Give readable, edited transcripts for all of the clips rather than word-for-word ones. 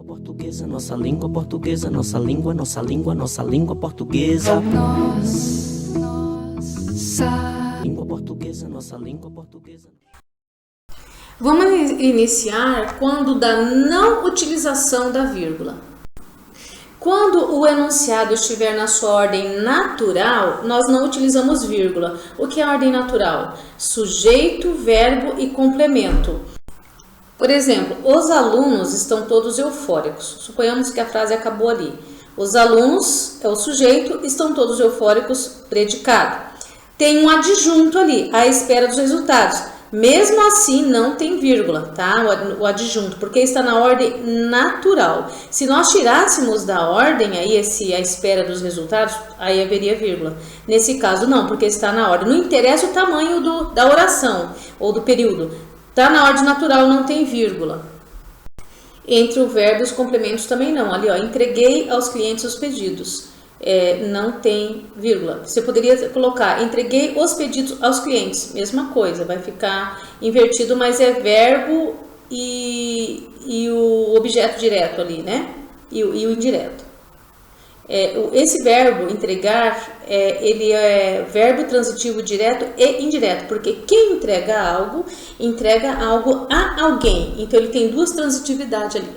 Língua portuguesa, nossa língua portuguesa, nossa língua, nossa língua, nossa língua portuguesa. Língua portuguesa, nossa língua portuguesa. Vamos iniciar quando da não utilização da vírgula. Quando o enunciado estiver na sua ordem natural, nós não utilizamos vírgula. O que é a ordem natural? Sujeito, verbo e complemento. Por exemplo, os alunos estão todos eufóricos. Suponhamos que a frase acabou ali. Os alunos é o sujeito, estão todos eufóricos, predicado. Tem um adjunto ali, à espera dos resultados. Mesmo assim, não tem vírgula, tá? O adjunto, porque está na ordem natural. Se nós tirássemos da ordem aí à espera dos resultados, aí haveria vírgula. Nesse caso, não, porque está na ordem. Não interessa o tamanho da oração ou do período. Está na ordem natural, não tem vírgula. Entre o verbo e os complementos também não. Ali, ó, entreguei aos clientes os pedidos. Não tem vírgula. Você poderia colocar entreguei os pedidos aos clientes, mesma coisa, vai ficar invertido, mas é verbo e o objeto direto ali, né? E o indireto. Esse verbo entregar, ele é verbo transitivo direto e indireto, porque quem entrega algo a alguém. Então ele tem duas transitividades ali.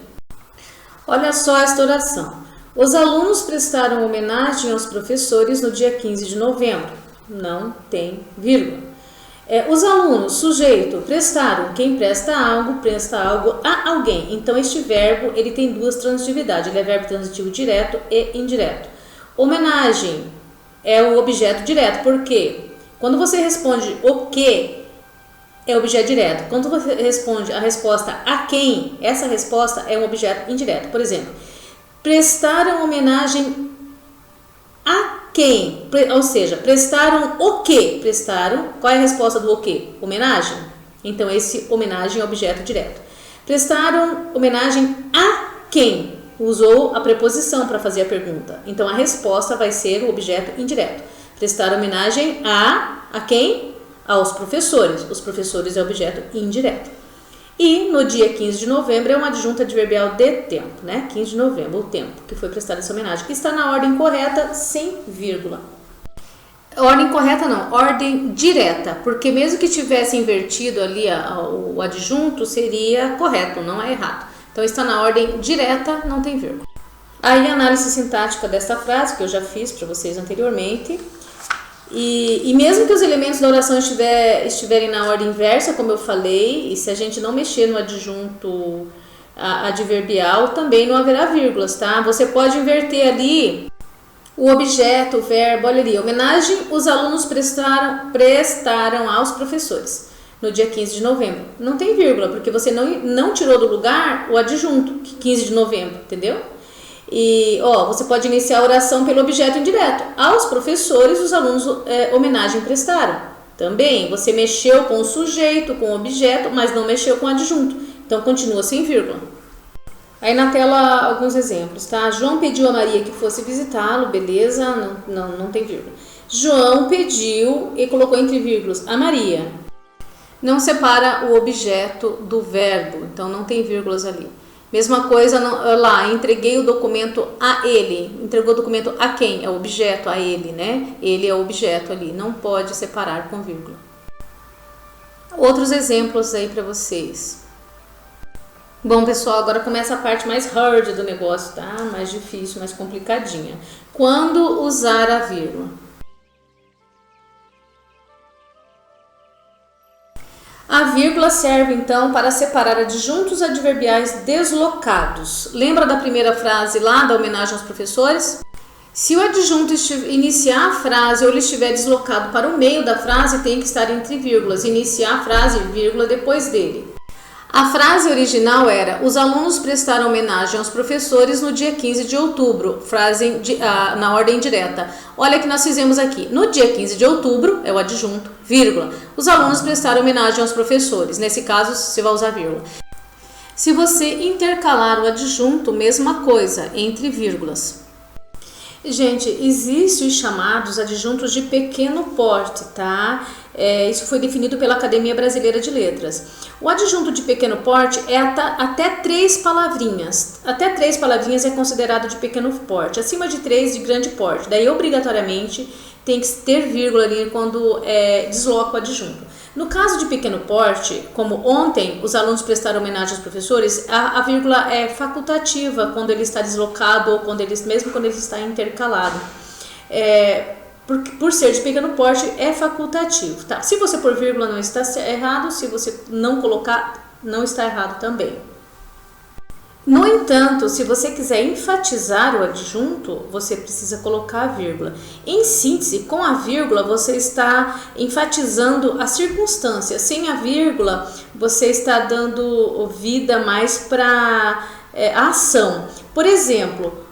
Olha só esta oração. Os alunos prestaram homenagem aos professores no dia 15 de novembro. Não tem vírgula. Os alunos, sujeito, prestaram. Quem presta algo a alguém. Então, este verbo ele tem duas transitividades. Ele é verbo transitivo direto e indireto. Homenagem é o objeto direto. Por quê? Quando você responde o que, é objeto direto. Quando você responde a resposta a quem, essa resposta é um objeto indireto. Por exemplo, prestaram homenagem a quem? Ou seja, prestaram o que? Prestaram, qual é a resposta do o que? Homenagem? Então, esse homenagem é objeto direto. Prestaram homenagem a quem? Usou a preposição para fazer a pergunta. Então, a resposta vai ser o objeto indireto. Prestaram homenagem a quem? Aos professores. Os professores é objeto indireto. E no dia 15 de novembro é uma adjunta adverbial de tempo, né? 15 de novembro, o tempo que foi prestado essa homenagem. Está na ordem correta, sem vírgula. Ordem correta não, ordem direta, porque mesmo que tivesse invertido ali o adjunto, seria correto, não é errado. Então está na ordem direta, não tem vírgula. Aí a análise sintática desta frase, que eu já fiz para vocês anteriormente. E mesmo que os elementos da oração estiverem na ordem inversa, como eu falei, e se a gente não mexer no adjunto adverbial, também não haverá vírgulas, tá? Você pode inverter ali o objeto, o verbo, olha ali, homenagem os alunos prestaram aos professores no dia 15 de novembro. Não tem vírgula, porque você não tirou do lugar o adjunto, 15 de novembro, entendeu? E você pode iniciar a oração pelo objeto indireto. Aos professores, os alunos homenagem prestaram. Também você mexeu com o sujeito, com o objeto, mas não mexeu com o adjunto. Então continua sem vírgula. Aí na tela alguns exemplos, tá? João pediu a Maria que fosse visitá-lo, beleza? Não tem vírgula. João pediu e colocou entre vírgulas a Maria. Não separa o objeto do verbo, então não tem vírgulas ali. Mesma coisa lá, entreguei o documento a ele. Entregou o documento a quem? É o objeto, a ele, né? Ele é o objeto ali, não pode separar com vírgula. Outros exemplos aí para vocês. Bom, pessoal, agora começa a parte mais hard do negócio, tá? Mais difícil, mais complicadinha. Quando usar a vírgula? A vírgula serve, então, para separar adjuntos adverbiais deslocados. Lembra da primeira frase lá, da homenagem aos professores? Se o adjunto iniciar a frase ou ele estiver deslocado para o meio da frase, tem que estar entre vírgulas. Iniciar a frase, vírgula, depois dele. A frase original era: os alunos prestaram homenagem aos professores no dia 15 de outubro, frase na ordem direta. Olha que nós fizemos aqui. No dia 15 de outubro, é o adjunto, vírgula. Os alunos prestaram homenagem aos professores. Nesse caso, você vai usar vírgula. Se você intercalar o adjunto, mesma coisa, entre vírgulas. Gente, existem os chamados adjuntos de pequeno porte, tá? Isso foi definido pela Academia Brasileira de Letras. O adjunto de pequeno porte é até 3 palavrinhas. Até 3 palavrinhas é considerado de pequeno porte. Acima de 3, de grande porte. Daí, obrigatoriamente, tem que ter vírgula ali quando desloca o adjunto. No caso de pequeno porte, como ontem os alunos prestaram homenagem aos professores, a vírgula é facultativa quando ele está deslocado ou mesmo quando ele está intercalado. Por ser de pequeno porte, é facultativo. Tá? Se você pôr vírgula, não está errado. Se você não colocar, não está errado também. No entanto, se você quiser enfatizar o adjunto, você precisa colocar a vírgula. Em síntese, com a vírgula, você está enfatizando a circunstância. Sem a vírgula, você está dando vida mais para a ação. Por exemplo,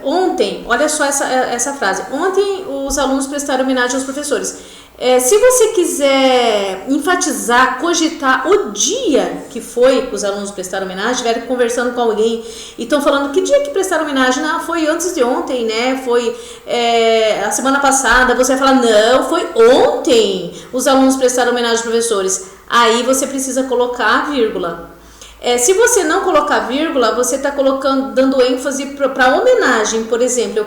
ontem, olha só essa frase. Ontem, os alunos prestaram homenagem aos professores. Se você quiser enfatizar, cogitar o dia que foi que os alunos prestaram homenagem, estiveram conversando com alguém e estão falando que dia que prestaram homenagem, não, foi antes de ontem, né? Foi a semana passada. Você vai falar, não, foi ontem os alunos prestaram homenagem aos professores. Aí você precisa colocar a vírgula. Se você não colocar vírgula, você está dando ênfase para homenagem. Por exemplo,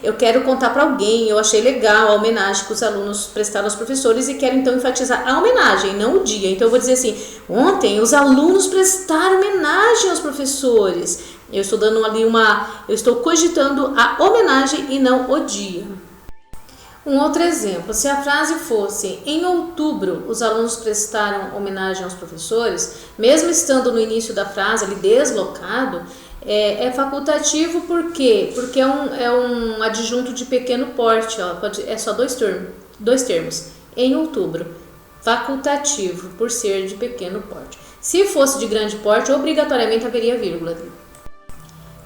eu quero contar para alguém, eu achei legal a homenagem que os alunos prestaram aos professores e quero então enfatizar a homenagem, não o dia. Então eu vou dizer assim, ontem os alunos prestaram homenagem aos professores. Eu estou dando ali eu estou cogitando a homenagem e não o dia. Um outro exemplo, se a frase fosse, em outubro, os alunos prestaram homenagem aos professores, mesmo estando no início da frase, ali deslocado, é facultativo, por quê? Porque é um adjunto de pequeno porte, ó, é só dois termos, em outubro, facultativo, por ser de pequeno porte. Se fosse de grande porte, obrigatoriamente haveria vírgula.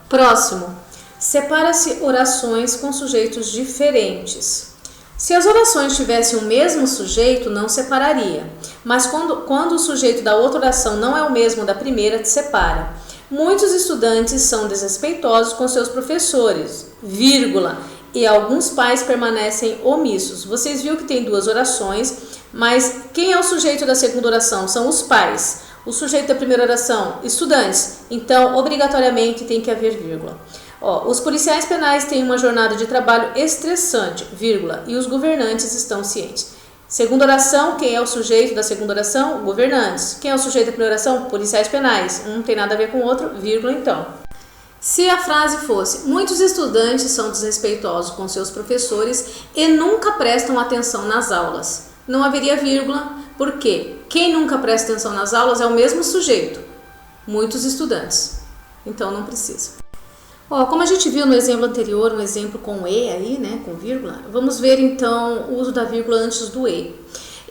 Próximo, separa-se orações com sujeitos diferentes. Se as orações tivessem o mesmo sujeito, não separaria. Mas quando o sujeito da outra oração não é o mesmo da primeira, separa. Muitos estudantes são desrespeitosos com seus professores, vírgula, e alguns pais permanecem omissos. Vocês viram que tem 2 orações, mas quem é o sujeito da segunda oração? São os pais. O sujeito da primeira oração, estudantes. Então, obrigatoriamente tem que haver vírgula. Os policiais penais têm uma jornada de trabalho estressante, vírgula, e os governantes estão cientes. Segunda oração, quem é o sujeito da segunda oração? Governantes. Quem é o sujeito da primeira oração? Policiais penais. Um não tem nada a ver com o outro, vírgula então. Se a frase fosse, muitos estudantes são desrespeitosos com seus professores e nunca prestam atenção nas aulas. Não haveria vírgula, porque quem nunca presta atenção nas aulas é o mesmo sujeito, muitos estudantes. Então não precisa. Como a gente viu no exemplo anterior, um exemplo com e aí, né, com vírgula, vamos ver então o uso da vírgula antes do e.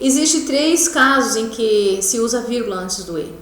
Existem 3 casos em que se usa vírgula antes do e.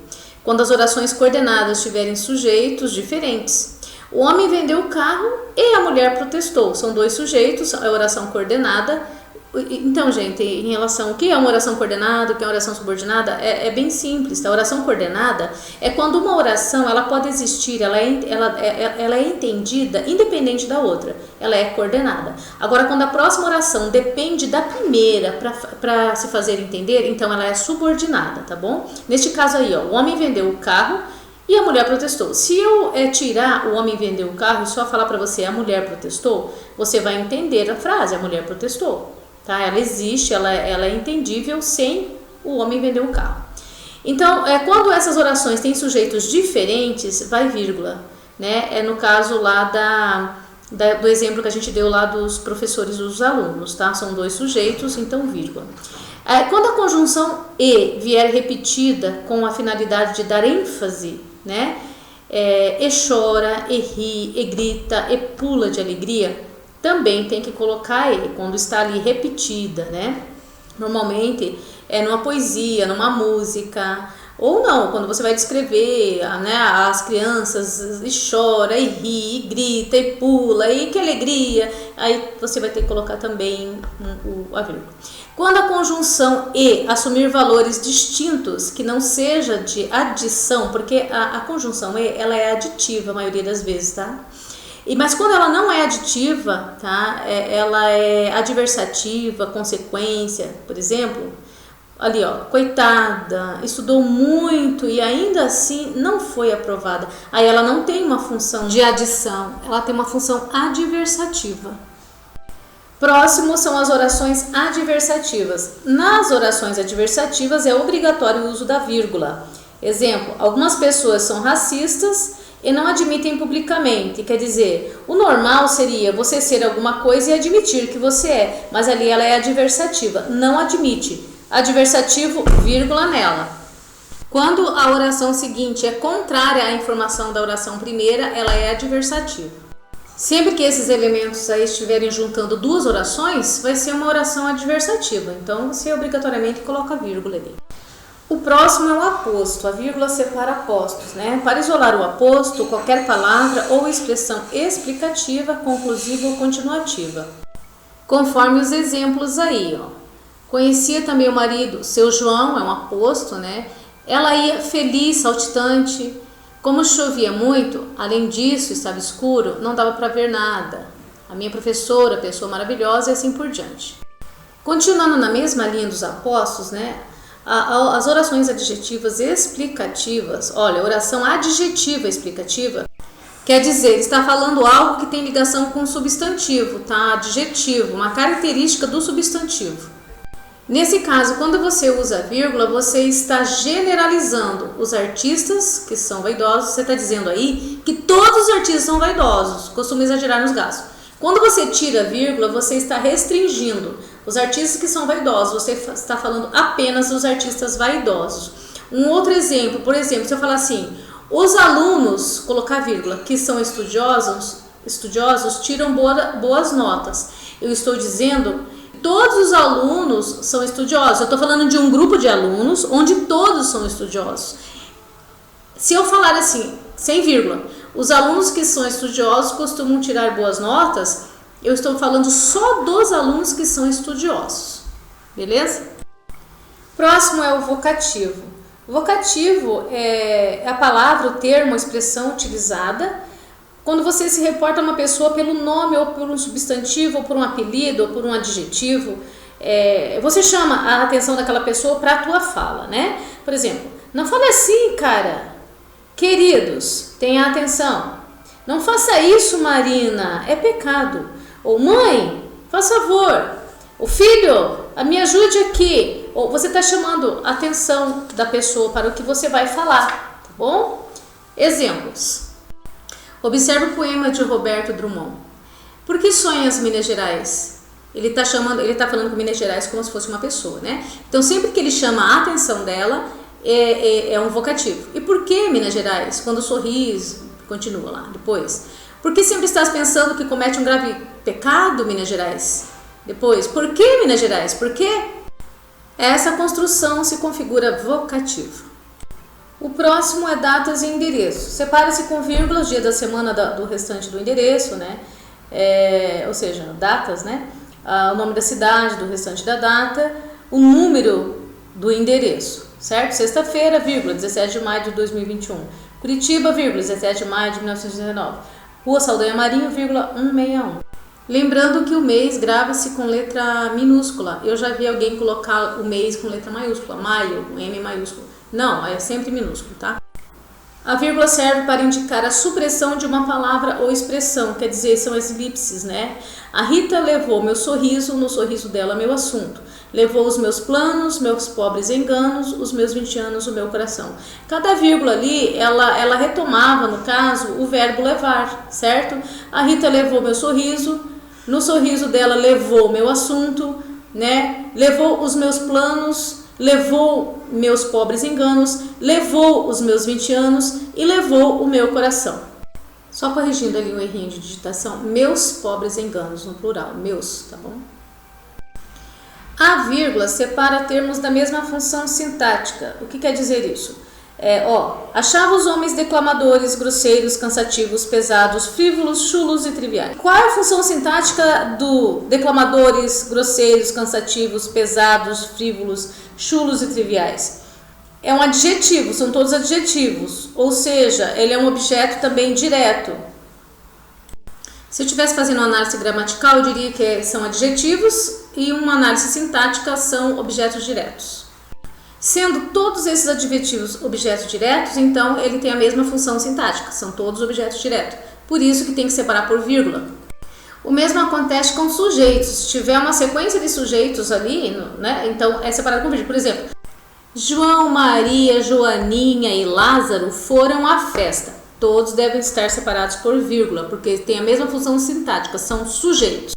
Quando as orações coordenadas tiverem sujeitos diferentes. O homem vendeu o carro e a mulher protestou. São 2 sujeitos, a oração coordenada. Então, gente, em relação ao que é uma oração coordenada, o que é uma oração subordinada, é bem simples. A oração coordenada é quando uma oração ela pode existir, ela é entendida independente da outra, ela é coordenada. Agora, quando a próxima oração depende da primeira para se fazer entender, então ela é subordinada, tá bom? Neste caso aí, o homem vendeu o carro e a mulher protestou. Se eu tirar o homem vendeu o carro e só falar para você a mulher protestou, você vai entender a frase, a mulher protestou. Tá? Ela existe, ela é entendível sem o homem vender o carro. Então, quando essas orações têm sujeitos diferentes, vai vírgula, né? No caso lá do exemplo que a gente deu lá dos professores e dos alunos, tá? São 2 sujeitos, então vírgula. Quando a conjunção e vier repetida com a finalidade de dar ênfase, né? E chora, e ri, e grita, e pula de alegria, também tem que colocar e quando está ali repetida, né? Normalmente é numa poesia, numa música, ou não, quando você vai descrever, né, as crianças, e chora, e ri, e grita, e pula, e que alegria, aí você vai ter que colocar também a vírgula. Quando a conjunção e assumir valores distintos, que não seja de adição, porque a conjunção e ela é aditiva a maioria das vezes, tá? Mas quando ela não é aditiva, tá? Ela é adversativa, consequência, por exemplo, ali ó, coitada, estudou muito e ainda assim não foi aprovada. Aí ela não tem uma função de adição, ela tem uma função adversativa. Próximo são as orações adversativas. Nas orações adversativas é obrigatório o uso da vírgula. Exemplo, algumas pessoas são racistas e não admitem publicamente. Quer dizer, o normal seria você ser alguma coisa e admitir que você é, mas ali ela é adversativa, não admite. Adversativo, vírgula nela. Quando a oração seguinte é contrária à informação da oração primeira, ela é adversativa. Sempre que esses elementos aí estiverem juntando duas orações, vai ser uma oração adversativa. Então, você obrigatoriamente coloca vírgula ali. O próximo é o aposto. A vírgula separa apostos, né? Para isolar o aposto, qualquer palavra ou expressão explicativa, conclusiva ou continuativa. Conforme os exemplos aí, ó. Conhecia também o marido, seu João, é um aposto, né? Ela ia feliz, saltitante. Como chovia muito, além disso, estava escuro, não dava para ver nada. A minha professora, pessoa maravilhosa e assim por diante. Continuando na mesma linha dos apostos, né? As orações adjetivas explicativas, olha, oração adjetiva explicativa, quer dizer, está falando algo que tem ligação com o substantivo, tá? Adjetivo, uma característica do substantivo. Nesse caso, quando você usa a vírgula, você está generalizando os artistas que são vaidosos. Você está dizendo aí que todos os artistas são vaidosos, costumam exagerar nos gastos. Quando você tira a vírgula, você está restringindo os artistas que são vaidosos. Você está falando apenas dos artistas vaidosos. Um outro exemplo, por exemplo, se eu falar assim, os alunos, colocar vírgula, que são estudiosos tiram boas notas. Eu estou dizendo todos os alunos são estudiosos. Eu estou falando de um grupo de alunos onde todos são estudiosos. Se eu falar assim, sem vírgula, os alunos que são estudiosos costumam tirar boas notas, eu estou falando só dos alunos que são estudiosos. Beleza? Próximo é o vocativo. Vocativo é a palavra, o termo, a expressão utilizada quando você se reporta a uma pessoa pelo nome ou por um substantivo ou por um apelido ou por um adjetivo. Você chama a atenção daquela pessoa para a tua fala, né? Por exemplo, não fale assim, cara. Queridos, tenha atenção. Não faça isso, Marina, é pecado. Ou mãe, faz favor. O filho, me ajude aqui. Ou você está chamando a atenção da pessoa para o que você vai falar, tá bom? Exemplos. Observe o poema de Roberto Drummond. Por que sonhas Minas Gerais? Ele está falando com Minas Gerais como se fosse uma pessoa, né? Então, sempre que ele chama a atenção dela, é um vocativo. E por que Minas Gerais? Quando sorris, continua lá, depois. Por que sempre estás pensando que comete um grave pecado, Minas Gerais? Depois, por que Minas Gerais? Por quê? Essa construção se configura vocativo. O próximo é datas e endereço. Separa-se com vírgula os dias da semana do restante do endereço, né? Ou seja, datas, né? O nome da cidade, do restante da data, o número do endereço, certo? Sexta-feira, vírgula, 17 de maio de 2021. Curitiba, vírgula, 17 de maio de 1919. Rua Saldanha Marinho, vírgula, 161. Lembrando que o mês grava-se com letra minúscula. Eu já vi alguém colocar o mês com letra maiúscula, maio, com M maiúsculo. Não, é sempre minúsculo, tá? A vírgula serve para indicar a supressão de uma palavra ou expressão, quer dizer, são as elipses, né? A Rita levou meu sorriso, no sorriso dela meu assunto. Levou os meus planos, meus pobres enganos, os meus 20 anos, o meu coração. Cada vírgula ali, ela retomava, no caso, o verbo levar, certo? A Rita levou meu sorriso, no sorriso dela levou meu assunto, né? Levou os meus planos, levou meus pobres enganos, levou os meus 20 anos e levou o meu coração. Só corrigindo ali um errinho de digitação, meus pobres enganos, no plural, meus, tá bom? A vírgula separa termos da mesma função sintática. O que quer dizer isso? Achava os homens declamadores, grosseiros, cansativos, pesados, frívolos, chulos e triviais. Qual é a função sintática do declamadores, grosseiros, cansativos, pesados, frívolos, chulos e triviais? É um adjetivo, são todos adjetivos, ou seja, ele é um objeto também direto. Se eu estivesse fazendo uma análise gramatical, eu diria que são adjetivos e uma análise sintática são objetos diretos. Sendo todos esses adjetivos objetos diretos, então ele tem a mesma função sintática, são todos objetos diretos. Por isso que tem que separar por vírgula. O mesmo acontece com sujeitos. Se tiver uma sequência de sujeitos ali, né, então é separado por vírgula. Por exemplo, João, Maria, Joaninha e Lázaro foram à festa. Todos devem estar separados por vírgula, porque tem a mesma função sintática, são sujeitos.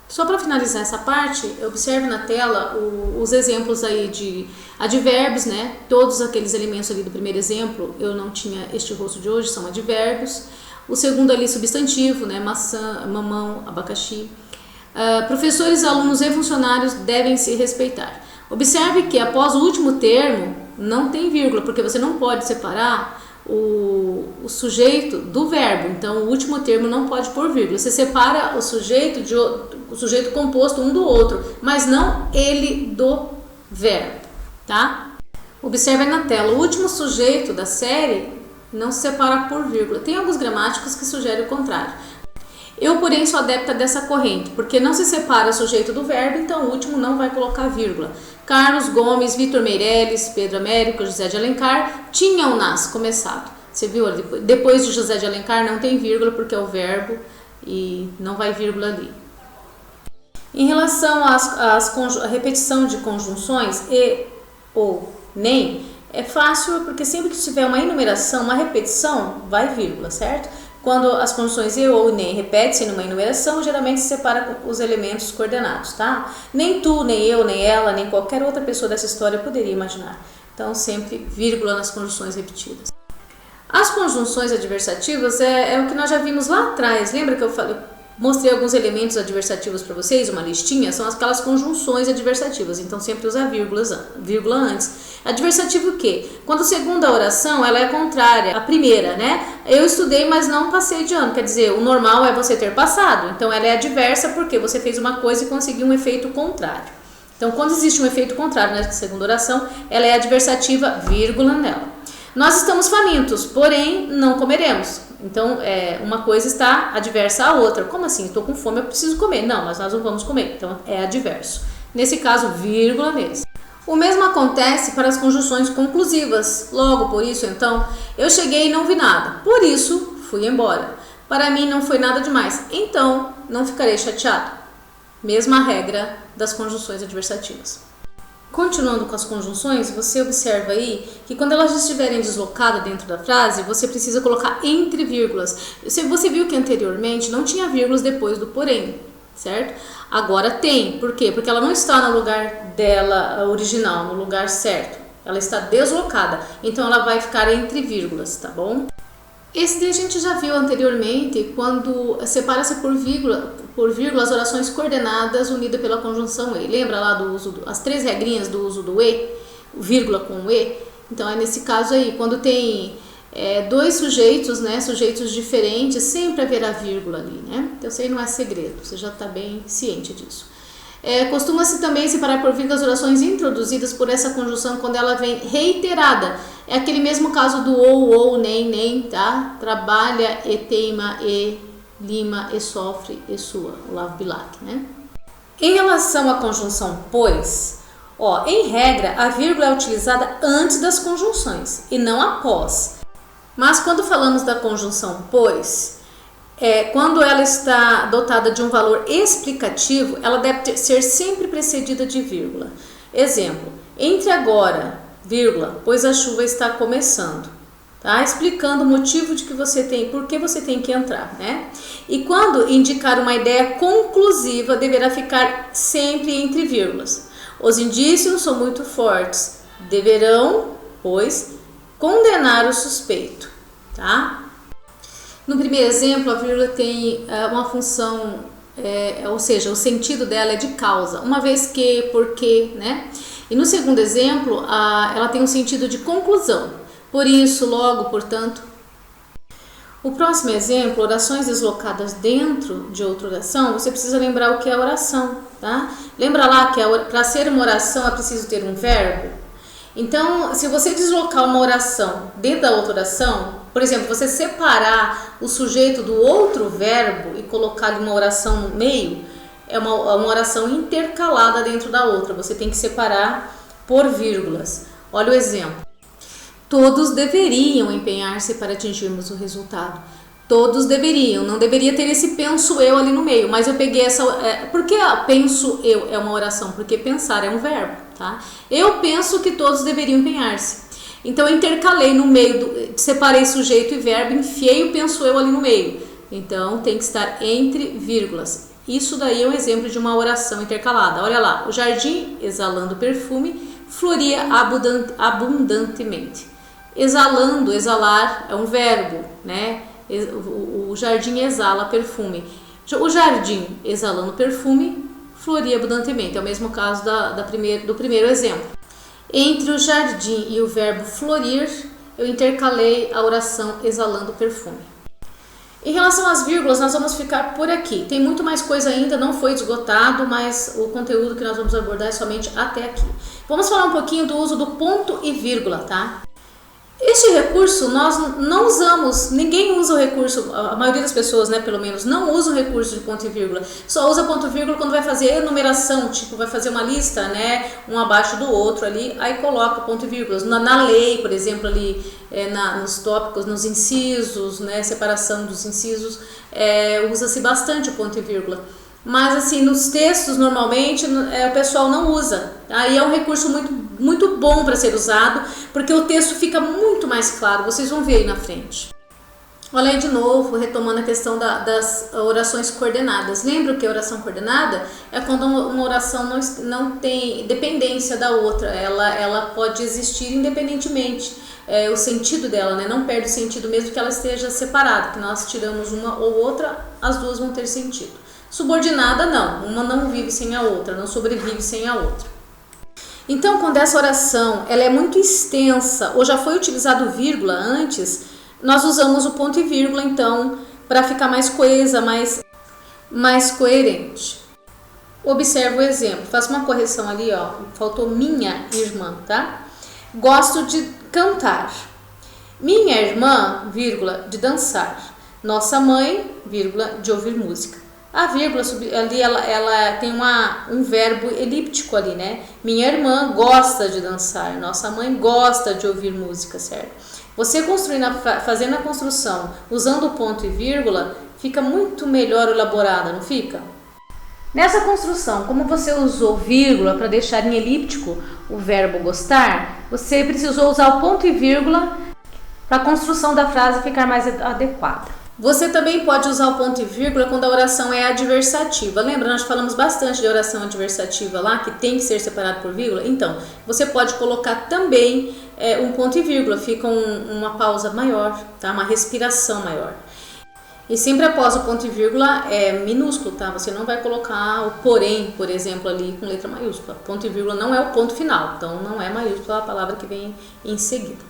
Só para finalizar essa parte, observe na tela os exemplos aí de advérbios, né? Todos aqueles elementos ali do primeiro exemplo, eu não tinha este rosto de hoje, são advérbios. O segundo ali, substantivo, né? Maçã, mamão, abacaxi. Professores, alunos e funcionários devem se respeitar. Observe que após o último termo, não tem vírgula, porque você não pode separar o sujeito do verbo. Então, o último termo não pode pôr vírgula. Você separa o sujeito composto um do outro, mas não ele do verbo, tá? Observe na tela, o último sujeito da série não se separa por vírgula. Tem alguns gramáticos que sugerem o contrário. Eu, porém, sou adepta dessa corrente, porque não se separa o sujeito do verbo, então o último não vai colocar vírgula. Carlos Gomes, Vitor Meirelles, Pedro Américo, José de Alencar tinham nas começado. Você viu? Depois de José de Alencar não tem vírgula, porque é o verbo e não vai vírgula ali. Em relação à repetição de conjunções e ou nem, é fácil porque sempre que tiver uma enumeração, uma repetição, vai vírgula, certo? Quando as conjunções e ou nem repetem-se numa enumeração, geralmente se separa os elementos coordenados, tá? Nem tu, nem eu, nem ela, nem qualquer outra pessoa dessa história poderia imaginar. Então, sempre vírgula nas conjunções repetidas. As conjunções adversativas é o que nós já vimos lá atrás. Lembra que eu mostrei alguns elementos adversativos para vocês, uma listinha? São aquelas conjunções adversativas, então sempre usa vírgula antes. Adversativo o quê? Quando a segunda oração ela é contrária à primeira, né? Eu estudei, mas não passei de ano, quer dizer, o normal é você ter passado, então ela é adversa porque você fez uma coisa e conseguiu um efeito contrário. Então, quando existe um efeito contrário na segunda oração, ela é adversativa, vírgula nela. Nós estamos famintos, porém não comeremos. Então, uma coisa está adversa à outra. Como assim? Estou com fome, eu preciso comer. Não, mas nós não vamos comer. Então, é adverso. Nesse caso, vírgula nesse. O mesmo acontece para as conjunções conclusivas. Logo, por isso, então, eu cheguei e não vi nada. Por isso, fui embora. Para mim, não foi nada demais. Então, não ficarei chateado. Mesma regra das conjunções adversativas. Continuando com as conjunções, você observa aí que quando elas estiverem deslocadas dentro da frase, você precisa colocar entre vírgulas. Você viu que anteriormente não tinha vírgulas depois do porém, certo? Agora tem. Por quê? Porque ela não está no lugar dela original, no lugar certo. Ela está deslocada, então ela vai ficar entre vírgulas, tá bom? Esse daí a gente já viu anteriormente, quando separa-se por vírgula as orações coordenadas unidas pela conjunção e. Lembra lá do uso, as 3 regrinhas do uso do e, vírgula com e? Então é nesse caso aí, quando tem dois sujeitos, né, sujeitos diferentes, sempre haverá vírgula ali, né? Então isso aí não é segredo, você já está bem ciente disso. Costuma-se também separar por vírgula as orações introduzidas por essa conjunção quando ela vem reiterada. É aquele mesmo caso do ou, nem, tá? Trabalha, e teima, e lima, e sofre, e sua. Olavo Bilac, né? Em relação à conjunção pois, em regra, a vírgula é utilizada antes das conjunções e não após. Mas quando falamos da conjunção pois, quando ela está dotada de um valor explicativo, ela deve ser sempre precedida de vírgula. Exemplo, entre agora, vírgula, pois a chuva está começando, tá? Explicando o motivo de que você tem, por que você tem que entrar, né? E quando indicar uma ideia conclusiva, deverá ficar sempre entre vírgulas. Os indícios são muito fortes, deverão, pois, condenar o suspeito, tá? No primeiro exemplo, a vírgula tem uma função, ou seja, o sentido dela é de causa, uma vez que, porque, né? E no segundo exemplo, ela tem um sentido de conclusão, por isso, logo, portanto. O próximo exemplo, orações deslocadas dentro de outra oração, você precisa lembrar o que é oração, tá? Lembra lá que para ser uma oração é preciso ter um verbo? Então, se você deslocar uma oração dentro da outra oração, Por exemplo, você separar o sujeito do outro verbo e colocar ali uma oração no meio, é uma oração intercalada dentro da outra. Você tem que separar por vírgulas. Olha o exemplo. Todos deveriam empenhar-se para atingirmos o resultado. Todos deveriam, não deveria ter esse penso eu ali no meio, mas eu peguei essa... por que penso eu é uma oração? Porque pensar é um verbo, tá? Eu penso que todos deveriam empenhar-se. Então eu intercalei no meio, separei sujeito e verbo, enfiei o penso eu ali no meio. Então tem que estar entre vírgulas. Isso daí é um exemplo de uma oração intercalada. Olha lá, o jardim, exalando perfume, floria abundantemente. Exalando, exalar é um verbo, né? O jardim exala perfume. O jardim exalando perfume floria abundantemente. É o mesmo caso do primeiro exemplo. Entre o jardim e o verbo florir, eu intercalei a oração exalando perfume. Em relação às vírgulas, nós vamos ficar por aqui. Tem muito mais coisa ainda, não foi esgotado, mas o conteúdo que nós vamos abordar é somente até aqui. Vamos falar um pouquinho do uso do ponto e vírgula, tá? Este recurso nós não usamos, ninguém usa o recurso, a maioria das pessoas, né, pelo menos, não usa o recurso de ponto e vírgula. Só usa ponto e vírgula quando vai fazer enumeração, tipo, vai fazer uma lista, né, um abaixo do outro ali, aí coloca ponto e vírgula. Na lei, por exemplo, ali, nos tópicos, nos incisos, né, separação dos incisos, usa-se bastante o ponto e vírgula. Mas assim, nos textos normalmente o pessoal não usa. Aí é um recurso muito bom para ser usado, porque o texto fica muito mais claro, vocês vão ver aí na frente. Olha aí de novo, retomando a questão das orações coordenadas. Lembra que a oração coordenada é quando uma oração não tem dependência da outra, ela pode existir independentemente. O sentido dela, né? Não perde o sentido mesmo que ela esteja separada, que nós tiramos uma ou outra, as duas vão ter sentido. Subordinada não, uma não vive sem a outra, não sobrevive sem a outra. Então, quando essa oração ela é muito extensa, ou já foi utilizado vírgula antes, nós usamos o ponto e vírgula, então, para ficar mais coesa, mais coerente. Observe o exemplo, faço uma correção ali, ó, faltou minha irmã, tá? Gosto de cantar. Minha irmã, vírgula, de dançar. Nossa mãe, vírgula, de ouvir música. A vírgula ali, ela tem um verbo elíptico ali, né? Minha irmã gosta de dançar, nossa mãe gosta de ouvir música, certo? Você fazendo a construção, usando o ponto e vírgula, fica muito melhor elaborada, não fica? Nessa construção, como você usou vírgula para deixar em elíptico o verbo gostar, você precisou usar o ponto e vírgula para a construção da frase ficar mais adequada. Você também pode usar o ponto e vírgula quando a oração é adversativa. Lembra, nós falamos bastante de oração adversativa lá, que tem que ser separado por vírgula? Então, você pode colocar também um ponto e vírgula, fica uma pausa maior, tá? Uma respiração maior. E sempre após o ponto e vírgula é minúsculo, tá? Você não vai colocar o porém, por exemplo, ali com letra maiúscula. Ponto e vírgula não é o ponto final, então não é maiúscula a palavra que vem em seguida.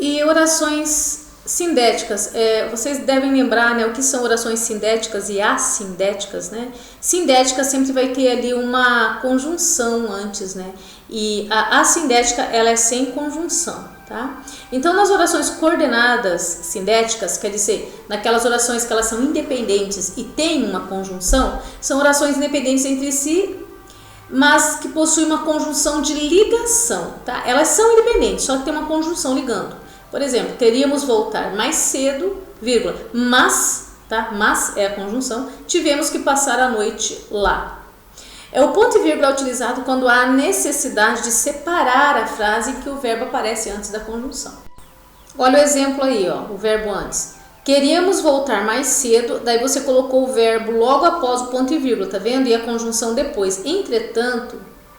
E orações sindéticas, vocês devem lembrar, né, o que são orações sindéticas e assindéticas, né? Sindética sempre vai ter ali uma conjunção antes, né? E a assindética, ela é sem conjunção, tá? Então, nas orações coordenadas sindéticas, quer dizer, naquelas orações que elas são independentes e têm uma conjunção, são orações independentes entre si, mas que possuem uma conjunção de ligação, tá? Elas são independentes, só que tem uma conjunção ligando. Por exemplo, queríamos voltar mais cedo, vírgula, mas, tá? Mas é a conjunção, tivemos que passar a noite lá. O ponto e vírgula é utilizado quando há necessidade de separar a frase em que o verbo aparece antes da conjunção. Olha o exemplo aí, ó, o verbo antes. Queríamos voltar mais cedo, daí você colocou o verbo logo após o ponto e vírgula, tá vendo? E a conjunção depois. Entretanto,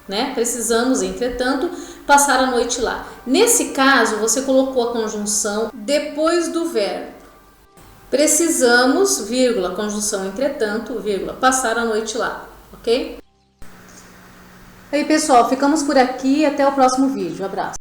né? Precisamos, entretanto, passar a noite lá. Nesse caso, você colocou a conjunção depois do verbo. Precisamos, vírgula, conjunção entretanto, vírgula, passar a noite lá, ok? Aí, pessoal, ficamos por aqui. Até o próximo vídeo. Abraço.